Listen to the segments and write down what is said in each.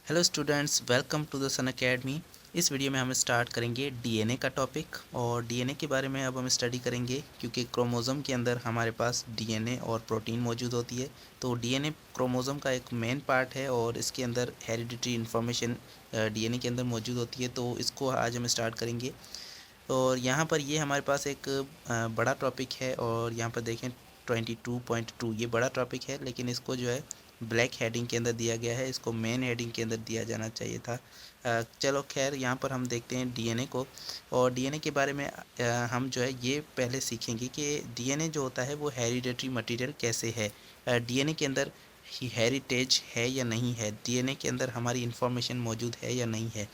Hello students, welcome to the Sun Academy. इस video में हम स्टार्ट करेंगे डीएनए का टॉपिक। और डीएनए के बारे में अब हम स्टडी करेंगे क्योंकि क्रोमोज़ोम के अंदर हमारे पास डीएनए और प्रोटीन मौजूद होती है। तो डीएनए क्रोमोज़ोम का एक मेन पार्ट है और इसके अंदर हेरिडिटरी इन्फॉर्मेशन डीएनए के अंदर मौजूद होती है। तो इसको आज हम स्टार्ट करेंगे। और यहाँ पर ये हमारे पास एक बड़ा टॉपिक है और यहाँ पर देखें 22.2 ये बड़ा टॉपिक है, लेकिन इसको जो है ब्लैक हेडिंग के अंदर दिया गया है। इसको मेन हेडिंग के अंदर दिया जाना चाहिए था। चलो खैर, यहाँ पर हम देखते हैं डीएनए को। और डीएनए के बारे में हम जो है ये पहले सीखेंगे कि डीएनए जो होता है वो हेरिडेटरी मटेरियल कैसे है। डीएनए के अंदर हेरिटेज है या नहीं है, डीएनए के अंदर हमारी इन्फॉर्मेशन मौजूद है या नहीं है।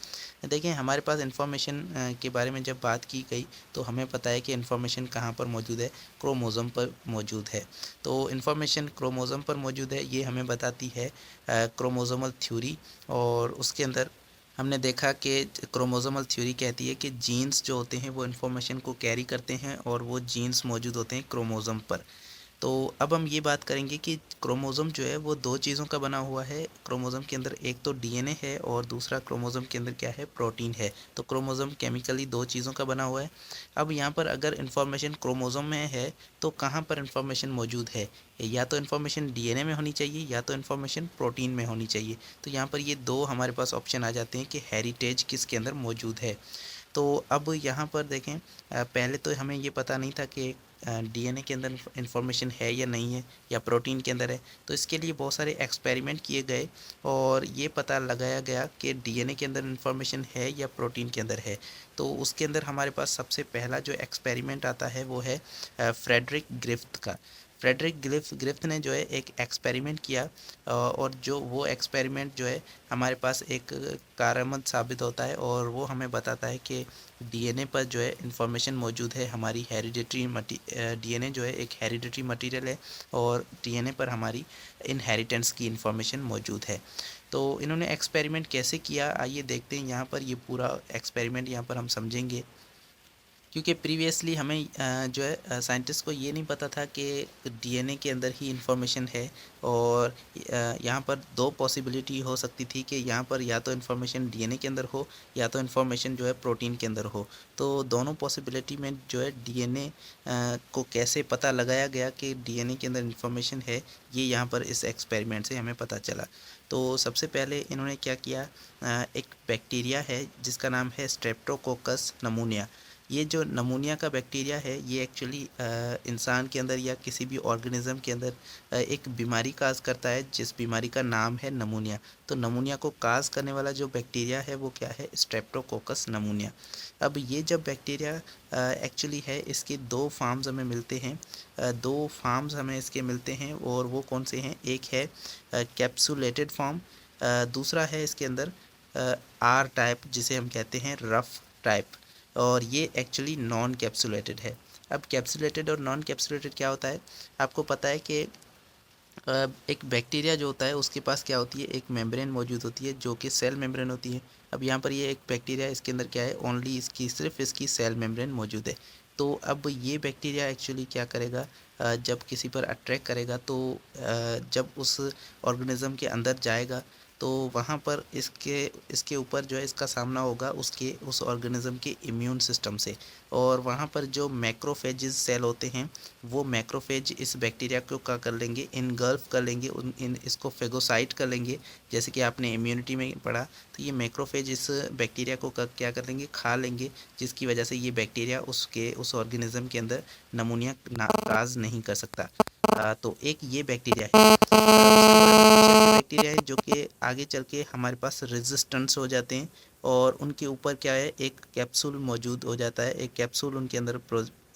देखें, हमारे पास इन्फॉर्मेशन के बारे में जब बात की गई तो हमें पता है कि इन्फॉर्मेशन कहाँ पर मौजूद है, क्रोमोज़ोम पर मौजूद है। तो इन्फॉर्मेशन क्रोमोज़ोम पर मौजूद है, ये हमें बताती है क्रोमोज़ोमल थ्योरी। और उसके अंदर हमने देखा कि क्रोमोज़ोमल थ्योरी कहती है कि जीन्स जो होते हैं वो इन्फॉर्मेशन को कैरी करते हैं और वो जीन्स मौजूद होते हैं क्रोमोज़ोम पर। तो अब हम ये बात करेंगे कि क्रोमोज़ोम जो है वो दो चीज़ों का बना हुआ है क्रोमोज़ोम के अंदर। एक तो डीएनए है और दूसरा क्रोमोज़ोम के अंदर क्या है, प्रोटीन है। तो क्रोमोज़ोम केमिकली दो चीज़ों का बना हुआ है। अब यहाँ पर अगर इन्फॉर्मेशन क्रोमोज़ोम में है तो कहाँ पर इन्फॉर्मेशन मौजूद है, या तो इन्फॉर्मेशन डीएनए में होनी चाहिए या तो इन्फॉर्मेशन प्रोटीन में होनी चाहिए। तो यहाँ पर ये दो हमारे पास ऑप्शन आ जाते हैं कि हेरिटेज किसके अंदर मौजूद है। तो अब यहाँ पर देखें, पहले तो हमें ये पता नहीं था कि डीएनए के अंदर इन्फॉर्मेशन है या नहीं है या प्रोटीन के अंदर है। तो इसके लिए बहुत सारे एक्सपेरिमेंट किए गए और ये पता लगाया गया कि डीएनए के अंदर इन्फॉर्मेशन है या प्रोटीन के अंदर है। तो उसके अंदर हमारे पास सबसे पहला जो एक्सपेरिमेंट आता है वो है फ्रेडरिक ग्रिफ्थ का। फ्रेडरिक ग्रिफ्थ ने जो है एक एक्सपेरिमेंट किया और जो वो एक्सपेरिमेंट जो है हमारे पास एक कारआमद साबित होता है और वो हमें बताता है कि डीएनए पर जो है इन्फॉर्मेशन मौजूद है, हमारी हेरिडिटरी डीएनए जो है एक हेरिडिटरी मटेरियल है और डीएनए पर हमारी इनहेरिटेंस की इन्फॉर्मेशन मौजूद है। तो इन्होंने एक्सपेरिमेंट कैसे किया, आइए देखते हैं। यहाँ पर ये पूरा एक्सपेरिमेंट यहाँ पर हम समझेंगे क्योंकि प्रीवियसली हमें जो है साइंटिस्ट को ये नहीं पता था कि डीएनए के अंदर ही इन्फॉर्मेशन है। और यहाँ पर दो पॉसिबिलिटी हो सकती थी कि यहाँ पर या तो इन्फॉर्मेशन डीएनए के अंदर हो या तो इन्फॉर्मेशन जो है प्रोटीन के अंदर हो। तो दोनों पॉसिबिलिटी में जो है डीएनए को कैसे पता लगाया गया कि डीएनए के अंदर इन्फॉर्मेशन है, ये यहाँ पर इस एक्सपेरिमेंट से हमें पता चला। तो सबसे पहले इन्होंने क्या किया, एक बैक्टीरिया है जिसका नाम है स्ट्रेप्टोकोकस नमूनिया। ये जो नमूनिया का बैक्टीरिया है ये एक्चुअली इंसान के अंदर या किसी भी ऑर्गेनिज्म के अंदर एक बीमारी काज करता है जिस बीमारी का नाम है नमूनिया। तो नमूनिया को काज करने वाला जो बैक्टीरिया है वो क्या है, स्ट्रेप्टोकोकस नमूनिया। अब ये जब बैक्टीरिया एक्चुअली है, इसके दो फार्म्स हमें मिलते हैं। दो फार्म्स हमें इसके मिलते हैं और वो कौन से हैं, एक है कैप्सुलेटेड फॉर्म, दूसरा है इसके अंदर आर टाइप जिसे हम कहते हैं रफ टाइप। और ये एक्चुअली नॉन कैप्सुलेटेड है। अब कैप्सुलेटेड और नॉन कैप्सुलेटेड क्या होता है, आपको पता है कि एक बैक्टीरिया जो होता है उसके पास क्या होती है, एक मेम्ब्रेन मौजूद होती है जो कि सेल मेम्ब्रेन होती है। अब यहाँ पर ये एक बैक्टीरिया, इसके अंदर क्या है, ओनली इसकी सिर्फ इसकी सेल मेम्ब्रेन मौजूद है। तो अब ये बैक्टीरिया एक्चुअली क्या करेगा, जब किसी पर अट्रैक्ट करेगा तो जब उस ऑर्गेनिज्म के अंदर जाएगा तो वहाँ पर इसके इसके ऊपर जो है इसका सामना होगा उसके उस ऑर्गेनिज्म के इम्यून सिस्टम से। और वहाँ पर जो मैक्रोफेजेस सेल होते हैं वो मैक्रोफेज इस बैक्टीरिया को क्या कर लेंगे, इनगल्फ कर लेंगे, उन इन इसको फेगोसाइट कर लेंगे। जैसे कि आपने इम्यूनिटी में पढ़ा, तो ये मैक्रोफेज इस बैक्टीरिया को क्या कर लेंगे, खा लेंगे, जिसकी वजह से ये बैक्टीरिया उसके उस ऑर्गेनिज्म के अंदर नमूनिया काज नहीं कर सकता। तो एक ये बैक्टीरिया है। उसके बाद कुछ ऐसे बैक्टीरिया है जो कि आगे चल के हमारे पास रेजिस्टेंस हो जाते हैं और उनके ऊपर क्या है, एक कैप्सूल मौजूद हो जाता है, एक कैप्सूल उनके अंदर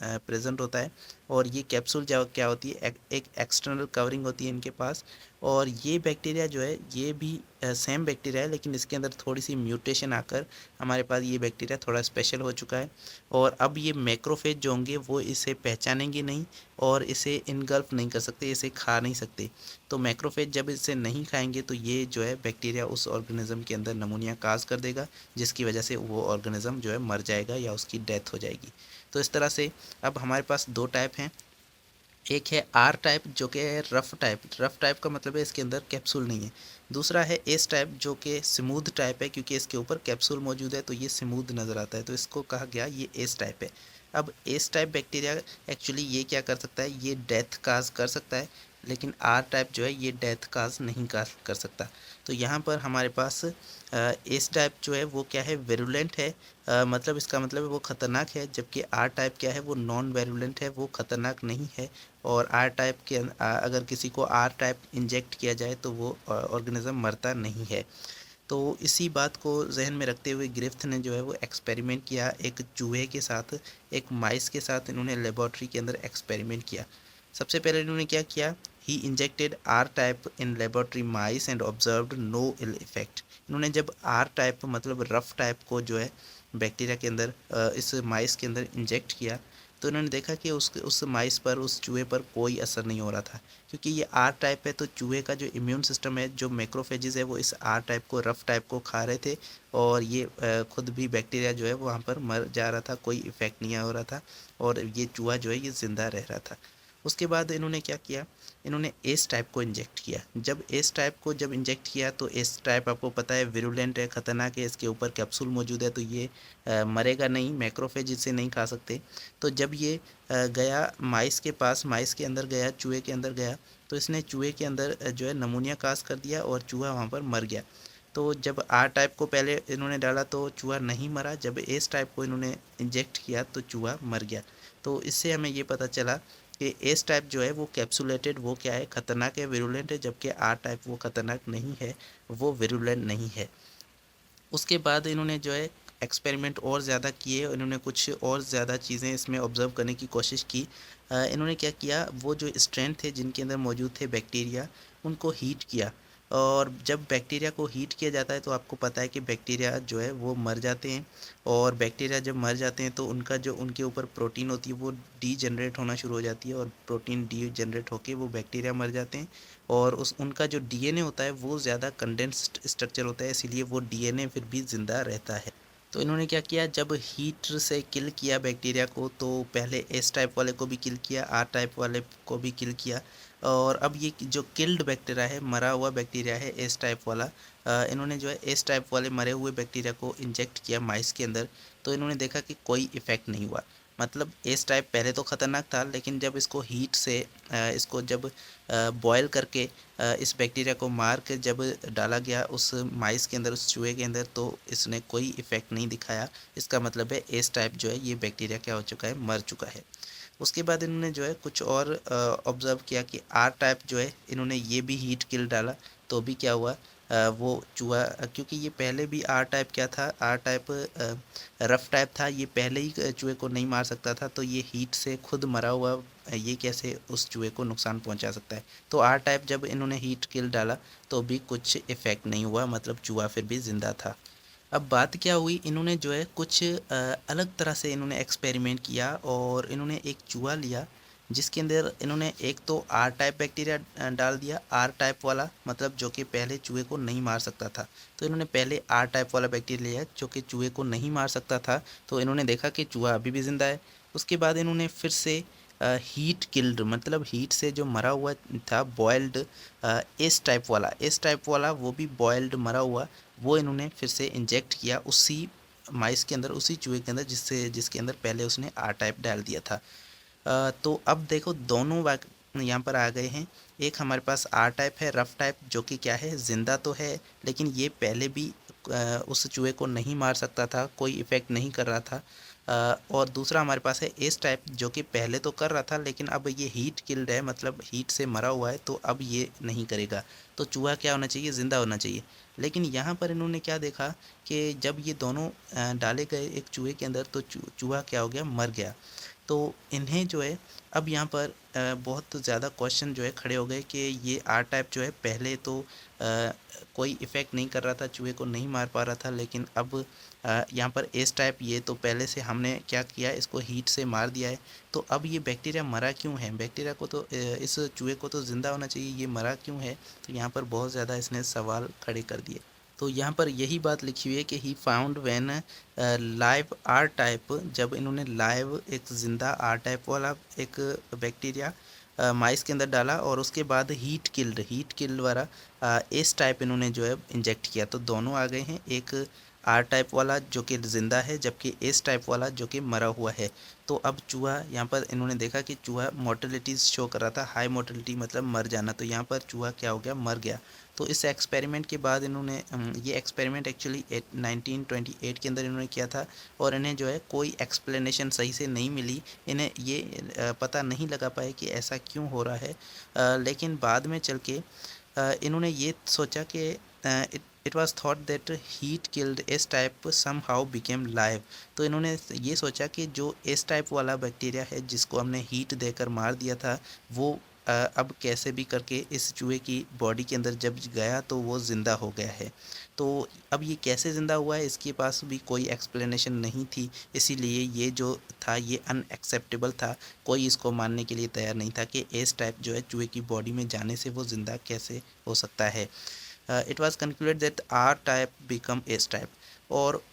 प्रेजेंट होता है। और ये कैप्सूल क्या होती है, एक एक्सटर्नल कवरिंग होती है इनके पास। और ये बैक्टीरिया जो है ये भी सेम बैक्टीरिया है, लेकिन इसके अंदर थोड़ी सी म्यूटेशन आकर हमारे पास ये बैक्टीरिया थोड़ा स्पेशल हो चुका है। और अब ये मैक्रोफेज जो होंगे वो इसे पहचानेंगे नहीं और इसे इनगल्फ नहीं कर सकते, इसे खा नहीं सकते। तो मैक्रोफेज जब इसे नहीं खाएंगे तो ये जो है बैक्टीरिया उस ऑर्गेनिज्म के अंदर नमूनिया काज कर देगा, जिसकी वजह से वो ऑर्गेनिज्म जो है मर जाएगा या उसकी डेथ हो जाएगी। तो इस तरह से अब हमारे पास दो टाइप हैं। एक है आर टाइप जो कि है रफ टाइप। रफ टाइप का मतलब है इसके अंदर कैप्सूल नहीं है, दूसरा है एस टाइप जो कि स्मूथ टाइप है, क्योंकि इसके ऊपर कैप्सूल मौजूद है तो ये स्मूथ नज़र आता है, तो इसको कहा गया ये एस टाइप है। अब एस टाइप बैक्टीरिया एक्चुअली ये क्या कर सकता है, ये डेथ काज कर सकता है, लेकिन आर टाइप जो है ये डेथ काज नहीं कर सकता। तो यहाँ पर हमारे पास एस टाइप जो है वो क्या है, वेरुलेंट है, मतलब इसका मतलब है वो ख़तरनाक है, जबकि आर टाइप क्या है, वो नॉन वेरुलेंट है, वो ख़तरनाक नहीं है। और आर टाइप के अगर किसी को आर टाइप इंजेक्ट किया जाए तो वो ऑर्गेनिज़म मरता नहीं है। तो इसी बात को जहन में रखते हुए ग्रिफ्थ ने जो है वो एक्सपेरिमेंट किया एक चूहे के साथ, एक माइस के साथ इन्होंने लेबॉर्ट्री के अंदर एक्सपेरिमेंट किया। सबसे पहले इन्होंने क्या किया, he injected R type in laboratory mice and observed no ill effect. इन्होंने जब आर टाइप मतलब रफ टाइप को जो है बैक्टीरिया के अंदर इस माइस के अंदर इंजेक्ट किया, तो इन्होंने देखा कि उस माइस पर, उस चूहे पर कोई असर नहीं हो रहा था, क्योंकि ये आर टाइप है। तो चूहे का जो इम्यून सिस्टम है, जो मैक्रोफेजेस है, वो इस आर टाइप को, रफ टाइप को खा रहे थे, और ये खुद भी बैक्टीरिया जो है वो वहाँ पर मर जा रहा था, कोई इफेक्ट नहीं हो रहा था, और ये चूहा जो है ये ज़िंदा रह रहा था। उसके बाद इन्होंने क्या किया, इन्होंने एस टाइप को इंजेक्ट किया। जब एस टाइप को जब इंजेक्ट किया तो एस टाइप आपको पता है विरुलेंट है, ख़तरनाक है, इसके ऊपर कैप्सूल मौजूद है, तो ये मरेगा नहीं, मैक्रोफेज इसे नहीं खा सकते। तो जब ये गया माइस के पास, माइस के अंदर गया, चूहे के अंदर गया, तो इसने चूहे के अंदर जो है नमूनिया काज कर दिया और चूहा वहाँ पर मर गया। तो जब आर टाइप को पहले इन्होंने डाला तो चूहा नहीं मरा, जब एस टाइप को इन्होंने इंजेक्ट किया तो चूहा मर गया। तो इससे हमें ये पता चला कि एस टाइप जो है वो कैप्सुलेटेड, वो क्या है, ख़तरनाक है, विरुलेंट है, जबकि आर टाइप वो ख़तरनाक नहीं है, वो विरुलेंट नहीं है। उसके बाद इन्होंने जो है एक्सपेरिमेंट और ज़्यादा किए, इन्होंने कुछ और ज़्यादा चीज़ें इसमें ऑब्ज़र्व करने की कोशिश की। इन्होंने क्या किया, वो जो स्ट्रेन थे जिनके अंदर मौजूद थे बैक्टीरिया, उनको हीट किया, और जब बैक्टीरिया को हीट किया जाता है तो आपको पता है कि बैक्टीरिया जो है वो मर जाते हैं, और बैक्टीरिया जब मर जाते हैं तो उनका जो उनके ऊपर प्रोटीन होती है वो डी जनरेट होना शुरू हो जाती है, और प्रोटीन डी जनरेट होकर वो बैक्टीरिया मर जाते हैं, और उस उनका जो डीएनए होता है वो ज़्यादा कंडेंस्ड स्ट्रक्चर होता है, इसीलिए वो डीएनए फिर भी ज़िंदा रहता है। तो इन्होंने क्या किया, जब हीटर से किल किया बैक्टीरिया को, तो पहले एस टाइप वाले को भी किल किया, आर टाइप वाले को भी किल किया, और अब ये जो किल्ड बैक्टीरिया है, मरा हुआ बैक्टीरिया है एस टाइप वाला, इन्होंने जो है एस टाइप वाले मरे हुए बैक्टीरिया को इंजेक्ट किया माइस के अंदर, तो इन्होंने देखा कि कोई इफ़ेक्ट नहीं हुआ। मतलब एस टाइप पहले तो ख़तरनाक था, लेकिन जब इसको हीट से इसको जब बॉयल करके इस बैक्टीरिया को मार के जब डाला गया उस माइस के अंदर, उस चूहे के अंदर, तो इसने कोई इफ़ेक्ट नहीं दिखाया। इसका मतलब है एस टाइप जो है ये बैक्टीरिया क्या हो चुका है, मर चुका है। उसके बाद इन्होंने जो है कुछ और ऑब्ज़र्व किया कि आर टाइप जो है, इन्होंने ये भी हीट किल डाला, तो भी क्या हुआ, वो चूहा, क्योंकि ये पहले भी आर टाइप क्या था, आर टाइप रफ टाइप था, ये पहले ही चूहे को नहीं मार सकता था, तो ये हीट से खुद मरा हुआ ये कैसे उस चूहे को नुकसान पहुंचा सकता है। तो आर टाइप जब इन्होंने हीट किल डाला तो भी कुछ इफ़ेक्ट नहीं हुआ, मतलब चूहा फिर भी ज़िंदा था। अब बात क्या हुई, इन्होंने जो है कुछ अलग तरह से इन्होंने एक्सपेरिमेंट किया, और इन्होंने एक चूहा लिया जिसके अंदर इन्होंने एक तो आर टाइप बैक्टीरिया डाल दिया, आर टाइप वाला, मतलब जो कि पहले चूहे को नहीं मार सकता था। तो इन्होंने पहले आर टाइप वाला बैक्टीरिया लिया जो कि चूहे को नहीं मार सकता था, तो इन्होंने देखा कि चूहा अभी भी ज़िंदा है। उसके बाद इन्होंने फिर से हीट किल्ड, मतलब हीट से जो मरा हुआ था, बॉयल्ड एस टाइप वाला वो भी बॉयल्ड मरा हुआ, वो इन्होंने फिर से इंजेक्ट किया उसी माइस के अंदर, उसी चूहे के अंदर जिसके अंदर पहले उसने आर टाइप डाल दिया था। तो अब देखो दोनों यहाँ पर आ गए हैं। एक हमारे पास आर टाइप है, रफ टाइप, जो कि क्या है, ज़िंदा तो है, लेकिन ये पहले भी उस चूहे को नहीं मार सकता था, कोई इफ़ेक्ट नहीं कर रहा था। और दूसरा हमारे पास है एस टाइप, जो कि पहले तो कर रहा था, लेकिन अब ये हीट किल्ड है, मतलब हीट से मरा हुआ है, तो अब ये नहीं करेगा। तो चूहा क्या होना चाहिए, ज़िंदा होना चाहिए। लेकिन यहाँ पर इन्होंने क्या देखा कि जब ये दोनों डाले गए एक चूहे के अंदर, तो चूहा क्या हो गया, मर गया। तो इन्हें जो है अब यहाँ पर बहुत ज़्यादा क्वेश्चन जो है खड़े हो गए कि ये आर टाइप जो है पहले तो कोई इफ़ेक्ट नहीं कर रहा था, चूहे को नहीं मार पा रहा था, लेकिन अब यहाँ पर एस टाइप, ये तो पहले से हमने क्या किया, इसको हीट से मार दिया है, तो अब ये बैक्टीरिया मरा क्यों है, बैक्टीरिया को तो इस चूहे को तो ज़िंदा होना चाहिए, ये मरा क्यों है। तो यहाँ पर बहुत ज़्यादा इसने सवाल खड़े कर दिए। तो यहाँ पर यही बात लिखी हुई है कि he found when live R type, जब इन्होंने लाइव एक ज़िंदा आर टाइप वाला एक बैक्टीरिया माइस के अंदर डाला और उसके बाद हीट किल्ड वाला एस टाइप इन्होंने जो है इंजेक्ट किया। तो दोनों आ गए हैं, एक आर टाइप वाला जो कि ज़िंदा है, जबकि एस टाइप वाला जो कि मरा हुआ है। तो अब चूहा यहाँ पर इन्होंने देखा कि चूहा मोर्टेलिटी शो कर रहा था, हाई मोर्टेलिटी मतलब मर जाना। तो यहाँ पर चूहा क्या हो गया, मर गया। तो इस एक्सपेरिमेंट के बाद इन्होंने ये एक्सपेरिमेंट एक्चुअली 1928 के अंदर इन्होंने किया था और इन्हें जो है कोई एक्सप्लेनेशन सही से नहीं मिली। इन्हें ये पता नहीं लगा पाए कि ऐसा क्यों हो रहा है। लेकिन बाद में चल के इन्होंने ये सोचा कि it was thought that heat killed S type somehow became live. तो इन्होंने ये सोचा कि जो एस टाइप वाला बैक्टीरिया है जिसको हमने हीट देकर मार दिया था, वो अब कैसे भी करके इस चूहे की बॉडी के अंदर जब गया तो वो ज़िंदा हो गया है। तो अब ये कैसे ज़िंदा हुआ है, इसके पास भी कोई एक्सप्लेनेशन नहीं थी, इसीलिए ये जो था ये अनएक्सेप्टेबल था। कोई इसको मानने के लिए तैयार नहीं था कि एस टाइप जो है चूहे की बॉडी में जाने से वो ज़िंदा कैसे हो सकता है। It was concluded that R type became S type. और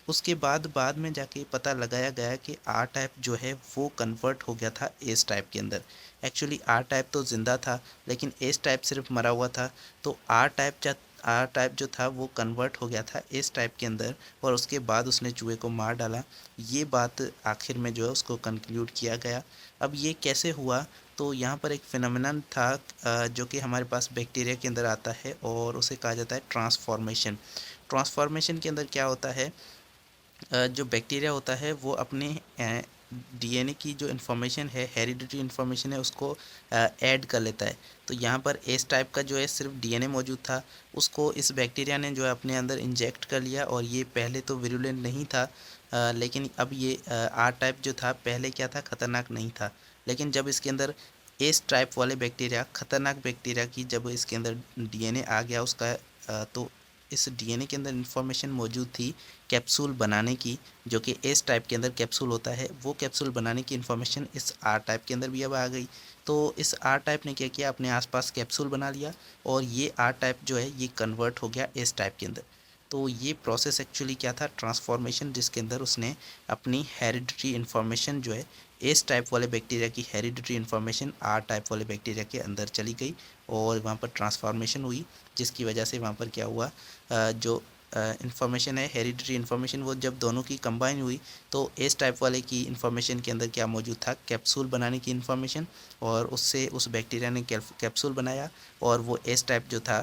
उसके बाद में जाके पता लगाया गया कि आर टाइप जो है वो कन्वर्ट हो गया था एस टाइप के अंदर। एक्चुअली आर टाइप तो ज़िंदा था लेकिन एस टाइप सिर्फ मरा हुआ था। तो आर टाइप जो था वो कन्वर्ट हो गया था एस टाइप के अंदर और उसके बाद उसने चूहे को मार डाला। ये बात आखिर में जो है उसको कंक्लूड किया गया। अब ये कैसे हुआ, तो यहाँ पर एक फिनोमेनन था जो कि हमारे पास बैक्टीरिया के अंदर आता है और उसे कहा जाता है ट्रांसफॉर्मेशन। ट्रांसफॉर्मेशन के अंदर क्या होता है, जो बैक्टीरिया होता है वो अपने डीएनए की जो इन्फॉर्मेशन है, हेरिडिटरी इन्फॉर्मेशन है, उसको ऐड कर लेता है। तो यहाँ पर एस टाइप का जो है सिर्फ डीएनए मौजूद था, उसको इस बैक्टीरिया ने जो है अपने अंदर इंजेक्ट कर लिया और ये पहले तो विरुलेंट नहीं था, लेकिन अब ये आर टाइप जो था पहले क्या था, ख़तरनाक नहीं था। लेकिन जब इसके अंदर एस टाइप वाले बैक्टीरिया, ख़तरनाक बैक्टीरिया की जब इसके अंदर डीएनए आ गया उसका, तो इस डीएनए के अंदर इन्फॉर्मेशन मौजूद थी कैप्सूल बनाने की, जो कि एस टाइप के अंदर कैप्सूल होता है, वो कैप्सूल बनाने की इन्फॉर्मेशन इस आर टाइप के अंदर भी अब आ गई। तो इस आर टाइप ने क्या किया, अपने आसपास कैप्सूल बना लिया और ये आर टाइप जो है ये कन्वर्ट हो गया एस टाइप के अंदर। तो ये प्रोसेस एक्चुअली क्या था, ट्रांसफॉर्मेशन, जिसके अंदर उसने अपनी हेरिडिटरी इन्फॉर्मेशन जो है एस टाइप वाले बैक्टीरिया की हेरिडिटरी इन्फॉर्मेशन आर टाइप वाले बैक्टीरिया के अंदर चली गई और वहाँ पर ट्रांसफॉर्मेशन हुई, जिसकी वजह से वहाँ पर क्या हुआ, जो इन्फॉर्मेशन है हेरिडिटरी इन्फॉर्मेशन, वो जब दोनों की कंबाइन हुई तो एस टाइप वाले की इन्फॉर्मेशन के अंदर क्या मौजूद था, कैप्सूल बनाने की इन्फॉर्मेशन, और उससे उस बैक्टीरिया ने कैप्सूल बनाया और वो एस टाइप जो था,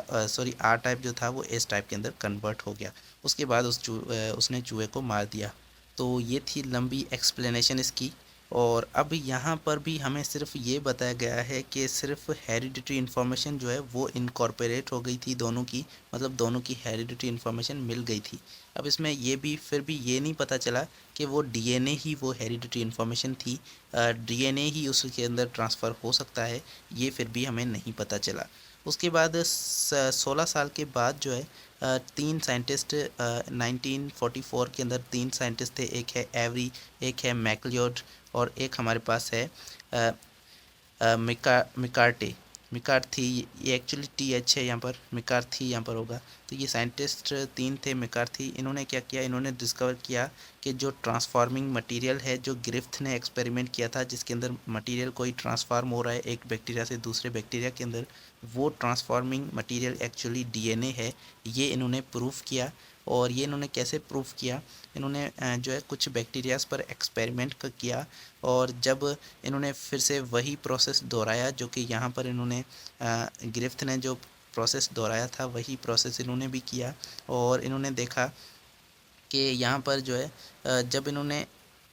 आर टाइप जो था वो एस टाइप के अंदर कन्वर्ट हो गया। उसके बाद उसने चूहे को मार दिया। तो ये थी लंबी एक्सप्लेनेशन इसकी। और अब यहाँ पर भी हमें सिर्फ ये बताया गया है कि सिर्फ हेरिडिटरी इन्फॉर्मेशन जो है वो इनकॉर्पोरेट हो गई थी दोनों की, मतलब दोनों की हेरिडिटरी इन्फॉर्मेशन मिल गई थी। अब इसमें ये भी फिर भी ये नहीं पता चला कि वो डीएनए ही वो हेरिडिटरी इन्फॉर्मेशन थी, डीएनए ही उसके अंदर ट्रांसफ़र हो सकता है, ये फिर भी हमें नहीं पता चला। उसके बाद 16 साल के बाद जो है तीन साइंटिस्ट, 1944 के अंदर तीन साइंटिस्ट थे, एक है एवरी, एक है मैकलियोड और एक हमारे पास है मिकार्थी। ये एक्चुअली टी एच है यहाँ पर, मिकार्थी यहाँ पर होगा। तो ये साइंटिस्ट तीन थे मिकार्थी। इन्होंने क्या किया, इन्होंने डिस्कवर किया कि जो ट्रांसफॉर्मिंग मटेरियल है, जो ग्रिफ्थ ने एक्सपेरिमेंट किया था जिसके अंदर मटेरियल कोई ट्रांसफॉर्म हो रहा है एक बैक्टीरिया से दूसरे बैक्टीरिया के अंदर, वो ट्रांसफॉर्मिंग मटेरियल एक्चुअली डीएनए है। ये इन्होंने प्रूफ किया। और ये इन्होंने कैसे प्रूफ किया, इन्होंने जो है कुछ बैक्टीरियाज पर एक्सपेरिमेंट किया और जब इन्होंने फिर से वही प्रोसेस दोहराया जो कि यहाँ पर इन्होंने ग्रिफ्थ ने जो प्रोसेस दोहराया था वही प्रोसेस इन्होंने भी किया। और इन्होंने देखा कि यहाँ पर जो है जब इन्होंने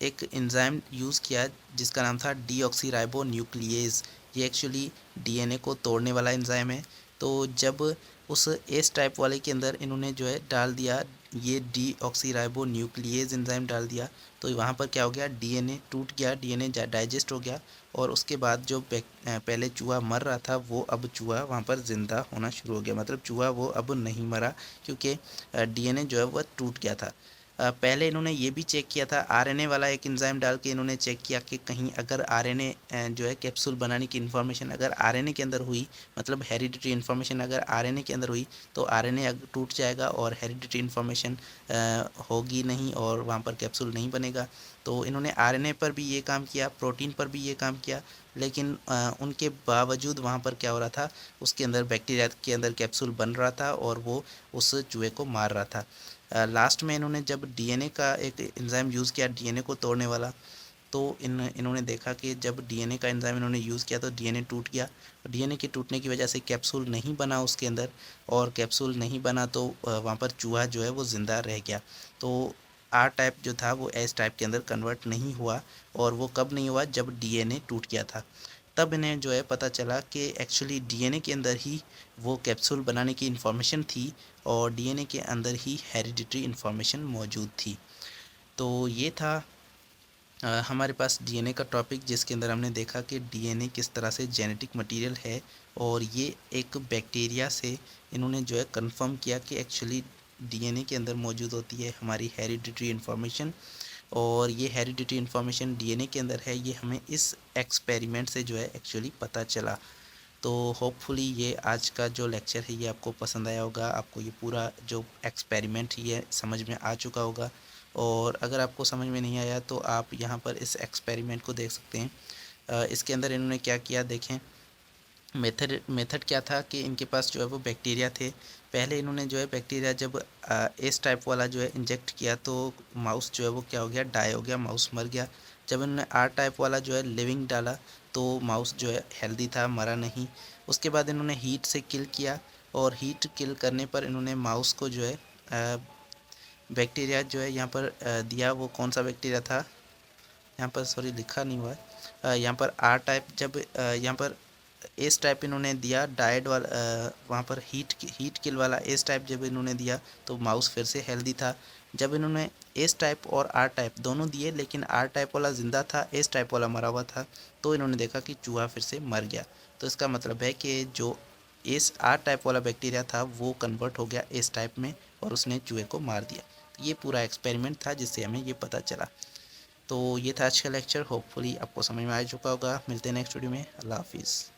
एक एंजाइम यूज़ किया जिसका नाम था डीऑक्सीराइबो न्यूक्लियेज, ये एक्चुअली डीएनए को तोड़ने वाला एंजाइम है। तो जब उस एस टाइप वाले के अंदर इन्होंने जो है डाल दिया ये डीऑक्सीराइबो न्यूक्लियेज एंजाइम डाल दिया, तो वहाँ पर क्या हो गया, डीएनए टूट गया, डीएनए डाइजेस्ट हो गया और उसके बाद जो पहले चूहा मर रहा था वो अब चूहा वहाँ पर ज़िंदा होना शुरू हो गया, मतलब चूहा वो अब नहीं मरा क्योंकि डीएनए जो है वह टूट गया था। पहले इन्होंने ये भी चेक किया था, आरएनए वाला एक एंजाइम डाल के इन्होंने चेक किया कि कहीं अगर आरएनए जो है कैप्सूल बनाने की इन्फॉर्मेशन अगर आरएनए के अंदर हुई, मतलब हेरिडिटरी इन्फॉर्मेशन अगर आरएनए के अंदर हुई तो आरएनए टूट जाएगा और हेरिडिटरी इन्फॉर्मेशन होगी नहीं और वहाँ पर कैप्सूल नहीं बनेगा। तो इन्होंने आरएनए पर भी ये काम किया, प्रोटीन पर भी ये काम किया लेकिन उनके बावजूद वहाँ पर क्या हो रहा था, उसके अंदर बैक्टीरिया के अंदर कैप्सूल बन रहा था और वो उस चूहे को मार रहा था। लास्ट में इन्होंने जब डीएनए का एक एंजाइम यूज़ किया डीएनए को तोड़ने वाला, तो इन्होंने देखा कि जब डीएनए का एंजाइम इन्होंने यूज़ किया तो डीएनए टूट गया। डीएनए के टूटने की वजह से कैप्सूल नहीं बना उसके अंदर, और कैप्सूल नहीं बना तो वहाँ पर चूहा जो है वो ज़िंदा रह गया। तो आर टाइप जो था वो एस टाइप के अंदर कन्वर्ट नहीं हुआ, और वो कब नहीं हुआ, जब डीएनए टूट गया था। तब इन्हें जो है पता चला कि एक्चुअली डीएनए के अंदर ही वो कैप्सूल बनाने की इन्फॉर्मेशन थी, और डीएनए के अंदर ही हेरिडिटरी इन्फॉर्मेशन मौजूद थी। तो ये था हमारे पास डीएनए का टॉपिक, जिसके अंदर हमने देखा कि डीएनए किस तरह से जेनेटिक मटेरियल है, और ये एक बैक्टीरिया से इन्होंने जो है कंफर्म किया कि एक्चुअली डीएनए के अंदर मौजूद होती है हमारी हेरिडिटरी इन्फॉर्मेशन, और ये हेरिडिटरी इन्फॉर्मेशन डीएनए के अंदर है, ये हमें इस एक्सपेरिमेंट से जो है एक्चुअली पता चला। तो होपफुली ये आज का जो लेक्चर है ये आपको पसंद आया होगा, आपको ये पूरा जो एक्सपेरिमेंट है ये समझ में आ चुका होगा। और अगर आपको समझ में नहीं आया तो आप यहाँ पर इस एक्सपेरिमेंट को देख सकते हैं। इसके अंदर इन्होंने क्या किया देखें। मेथड क्या था कि इनके पास जो है वो बैक्टीरिया थे। पहले इन्होंने जो है बैक्टीरिया जब एस टाइप वाला जो है इंजेक्ट किया तो माउस जो है वो क्या हो गया, डाई हो गया, माउस मर गया। जब इन्होंने आर टाइप वाला जो है लिविंग डाला तो माउस जो है हेल्दी था, मरा नहीं। उसके बाद इन्होंने हीट से किल किया, और हीट किल करने पर इन्होंने माउस को जो है बैक्टीरिया जो है यहाँ पर दिया। वो कौन सा बैक्टीरिया था, यहाँ पर सॉरी लिखा नहीं हुआ है। यहाँ पर आर टाइप, जब यहाँ पर एस टाइप इन्होंने दिया डाइड वाला, वहाँ पर हीट किल वाला एस टाइप जब इन्होंने दिया तो माउस फिर से हेल्दी था। जब इन्होंने एस टाइप और आर टाइप दोनों दिए, लेकिन आर टाइप वाला ज़िंदा था, एस टाइप वाला मरा हुआ था, तो इन्होंने देखा कि चूहा फिर से मर गया। तो इसका मतलब है कि जो एस आर टाइप वाला बैक्टीरिया था वो कन्वर्ट हो गया एस टाइप में, और उसने चूहे को मार दिया। तो ये पूरा एक्सपेरिमेंट था जिससे हमें ये पता चला। तो ये था आज का लेक्चर, होपफुली आपको समझ में आ चुका होगा। मिलते हैं नेक्स्ट वीडियो में। अल्लाह हाफिज़।